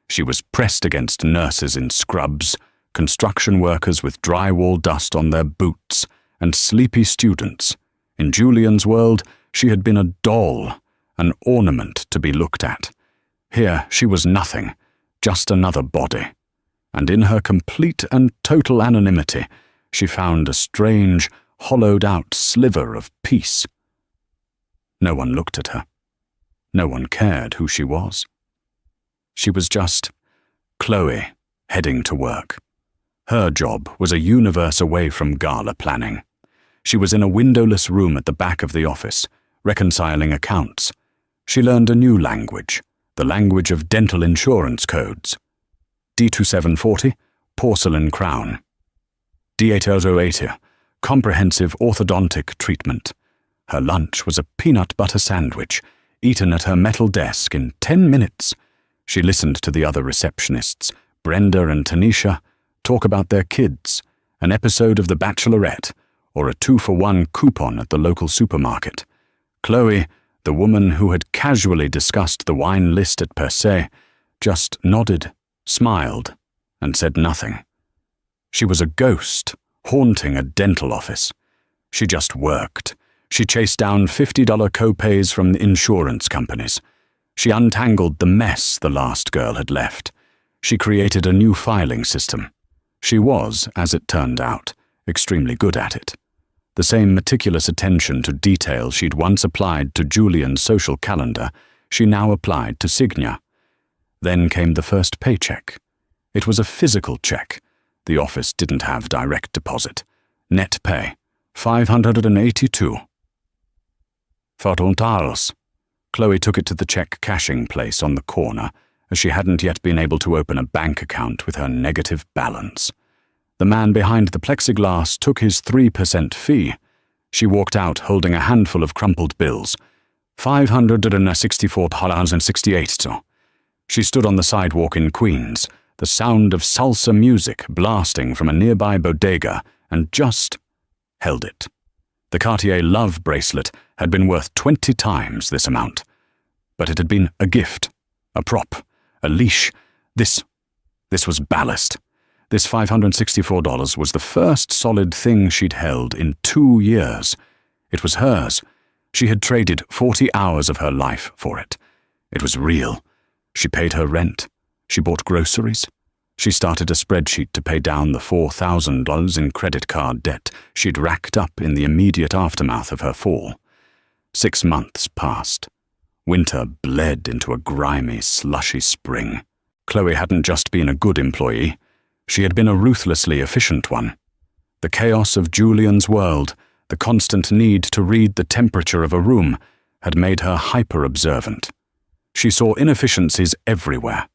She was pressed against nurses in scrubs, construction workers with drywall dust on their boots, and sleepy students. In Julian's world, she had been a doll, an ornament to be looked at. Here she was nothing, just another body. And in her complete and total anonymity, she found a strange, hollowed-out sliver of peace. No one looked at her. No one cared who she was. She was just Chloe, heading to work. Her job was a universe away from gala planning. She was in a windowless room at the back of the office, reconciling accounts. She learned a new language, the language of dental insurance codes. D2740, porcelain crown. D8080, comprehensive orthodontic treatment. Her lunch was a peanut butter sandwich, eaten at her metal desk in 10 minutes. She listened to the other receptionists, Brenda and Tanisha, talk about their kids, an episode of The Bachelorette, or a 2-for-1 coupon at the local supermarket. Chloe, the woman who had casually discussed the wine list at Per Se, just nodded, smiled, and said nothing. She was a ghost, haunting a dental office. She just worked. She chased down $50 copays from the insurance companies. She untangled the mess the last girl had left. She created a new filing system. She was, as it turned out, extremely good at it. The same meticulous attention to detail she'd once applied to Julian's social calendar, she now applied to Signia. Then came the first paycheck. It was a physical check. The office didn't have direct deposit. Net pay, $582. $400. Chloe took it to the check cashing place on the corner, as she hadn't yet been able to open a bank account with her negative balance. The man behind the plexiglass took his 3% fee. She walked out holding a handful of crumpled bills. $564.68. She stood on the sidewalk in Queens, the sound of salsa music blasting from a nearby bodega, and just held it. The Cartier love bracelet had been worth 20 times this amount. But it had been a gift, a prop, a leash. This was ballast. This $564 was the first solid thing she'd held in 2 years. It was hers. She had traded 40 hours of her life for it. It was real. She paid her rent. She bought groceries. She started a spreadsheet to pay down the $4,000 in credit card debt she'd racked up in the immediate aftermath of her fall. 6 months passed. Winter bled into a grimy, slushy spring. Chloe hadn't just been a good employee. She had been a ruthlessly efficient one. The chaos of Julian's world, the constant need to read the temperature of a room, had made her hyper-observant. She saw inefficiencies everywhere.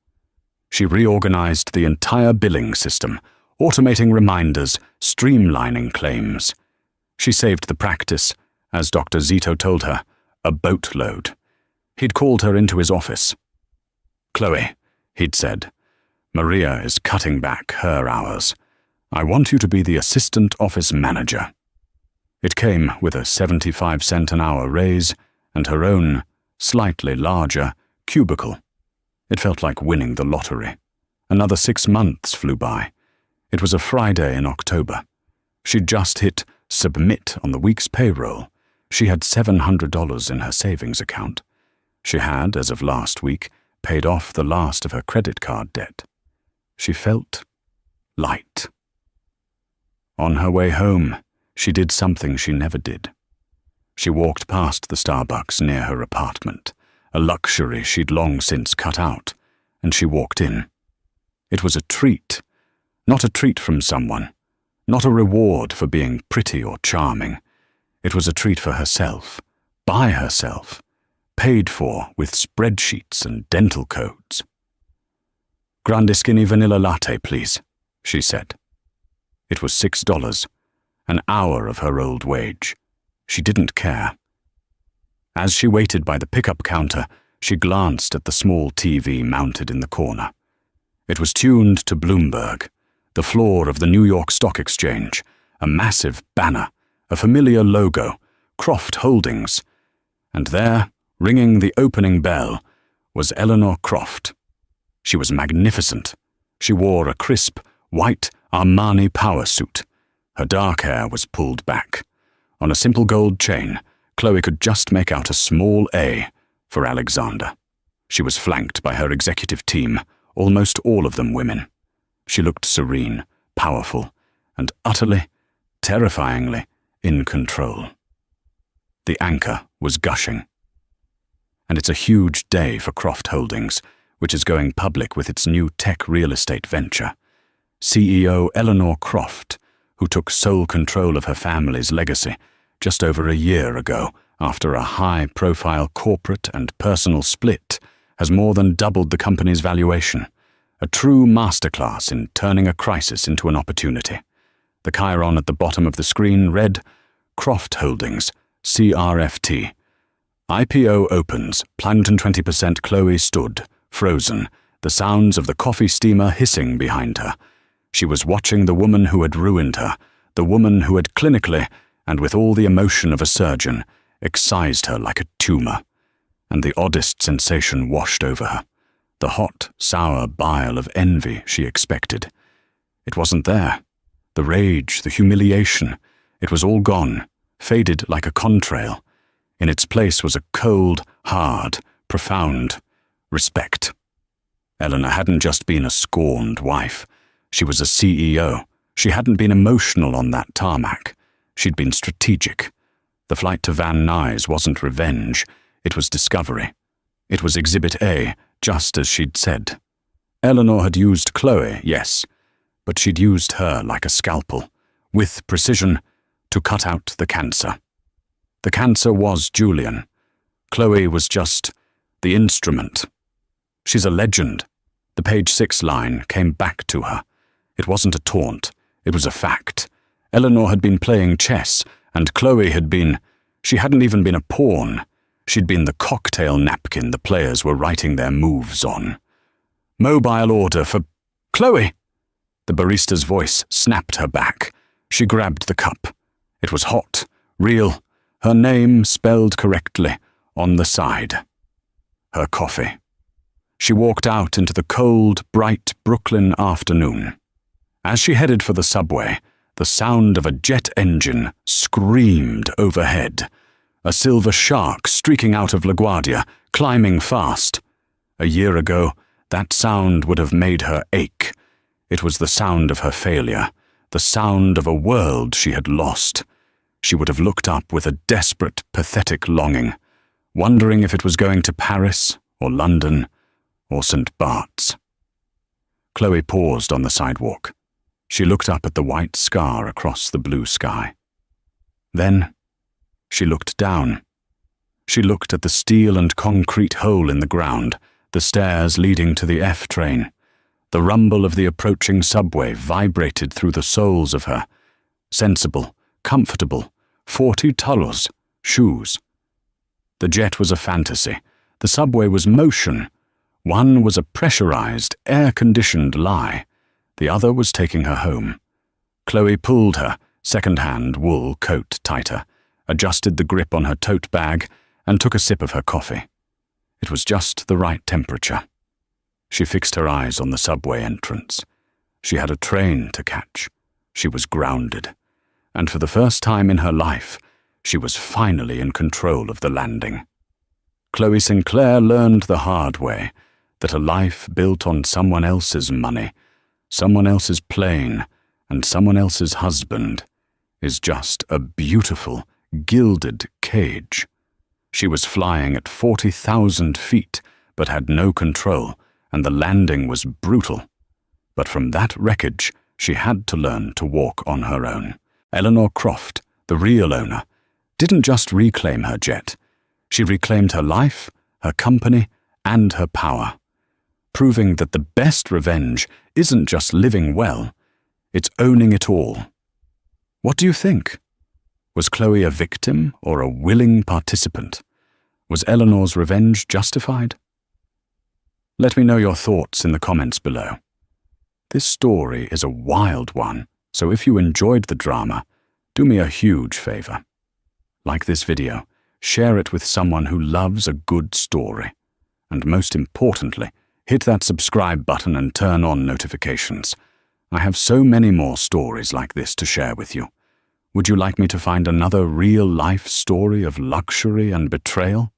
She reorganized the entire billing system, automating reminders, streamlining claims. She saved the practice, as Dr. Zito told her, a boatload. He'd called her into his office. "Chloe," he'd said, "Maria is cutting back her hours. I want you to be the assistant office manager." It came with a 75-cent an hour raise and her own, slightly larger, cubicle. It felt like winning the lottery. Another 6 months flew by. It was a Friday in October. She'd just hit submit on the week's payroll. She had $700 in her savings account. She had, as of last week, paid off the last of her credit card debt. She felt light. On her way home, she did something she never did. She walked past the Starbucks near her apartment, a luxury she'd long since cut out, and she walked in. It was a treat, not a treat from someone, not a reward for being pretty or charming. It was a treat for herself, by herself, paid for with spreadsheets and dental codes. "Grande skinny vanilla latte, please," she said. It was $6, an hour of her old wage. She didn't care. As she waited by the pickup counter, she glanced at the small TV mounted in the corner. It was tuned to Bloomberg, the floor of the New York Stock Exchange, a massive banner, a familiar logo, Croft Holdings. And there, ringing the opening bell, was Eleanor Croft. She was magnificent. She wore a crisp, white Armani power suit. Her dark hair was pulled back. On a simple gold chain, Chloe could just make out a small A for Alexander. She was flanked by her executive team, almost all of them women. She looked serene, powerful, and utterly, terrifyingly in control. The anchor was gushing. And it's a huge day for Croft Holdings, which is going public with its new tech real estate venture. CEO Eleanor Croft, who took sole control of her family's legacy just over a year ago after a high-profile corporate and personal split, has more than doubled the company's valuation. A true masterclass in turning a crisis into an opportunity. The chyron at the bottom of the screen read, Croft Holdings, CRFT. IPO opens, planned and 20%. Chloe stood, frozen, the sounds of the coffee steamer hissing behind her. She was watching the woman who had ruined her, the woman who had clinically, and with all the emotion of a surgeon, excised her like a tumor. And the oddest sensation washed over her. The hot, sour bile of envy she expected. It wasn't there. The rage, the humiliation, it was all gone, faded like a contrail. In its place was a cold, hard, profound respect. Eleanor hadn't just been a scorned wife. She was a CEO. She hadn't been emotional on that tarmac. She'd been strategic. The flight to Van Nuys wasn't revenge. It was discovery. It was Exhibit A, just as she'd said. Eleanor had used Chloe, yes, but she'd used her like a scalpel, with precision, to cut out the cancer. The cancer was Julian. Chloe was just the instrument. She's a legend. The page 6 line came back to her. It wasn't a taunt, it was a fact. Eleanor had been playing chess, and Chloe she hadn't even been a pawn. She'd been the cocktail napkin the players were writing their moves on. Mobile order for Chloe! The barista's voice snapped her back. She grabbed the cup. It was hot, real, her name spelled correctly on the side. Her coffee. She walked out into the cold, bright Brooklyn afternoon. As she headed for the subway, the sound of a jet engine screamed overhead. A silver shark streaking out of LaGuardia, climbing fast. A year ago, that sound would have made her ache. It was the sound of her failure, the sound of a world she had lost. She would have looked up with a desperate, pathetic longing, wondering if it was going to Paris or London or St. Bart's. Chloe paused on the sidewalk. She looked up at the white scar across the blue sky. Then she looked down. She looked at the steel and concrete hole in the ground, the stairs leading to the F train. The rumble of the approaching subway vibrated through the soles of her. Sensible, comfortable, 40 taros, shoes. The jet was a fantasy. The subway was motion. One was a pressurized, air-conditioned lie. The other was taking her home. Chloe pulled her second-hand wool coat tighter, adjusted the grip on her tote bag, and took a sip of her coffee. It was just the right temperature. She fixed her eyes on the subway entrance. She had a train to catch. She was grounded. And for the first time in her life, she was finally in control of the landing. Chloe Sinclair learned the hard way that a life built on someone else's money, someone else's plane, and someone else's husband is just a beautiful, gilded cage. She was flying at 40,000 feet, but had no control, and the landing was brutal. But from that wreckage, she had to learn to walk on her own. Eleanor Croft, the real owner, didn't just reclaim her jet. She reclaimed her life, her company, and her power, proving that the best revenge isn't just living well, it's owning it all. What do you think? Was Chloe a victim or a willing participant? Was Eleanor's revenge justified? Let me know your thoughts in the comments below. This story is a wild one, so if you enjoyed the drama, do me a huge favor. Like this video, share it with someone who loves a good story. And most importantly, hit that subscribe button and turn on notifications. I have so many more stories like this to share with you. Would you like me to find another real-life story of luxury and betrayal?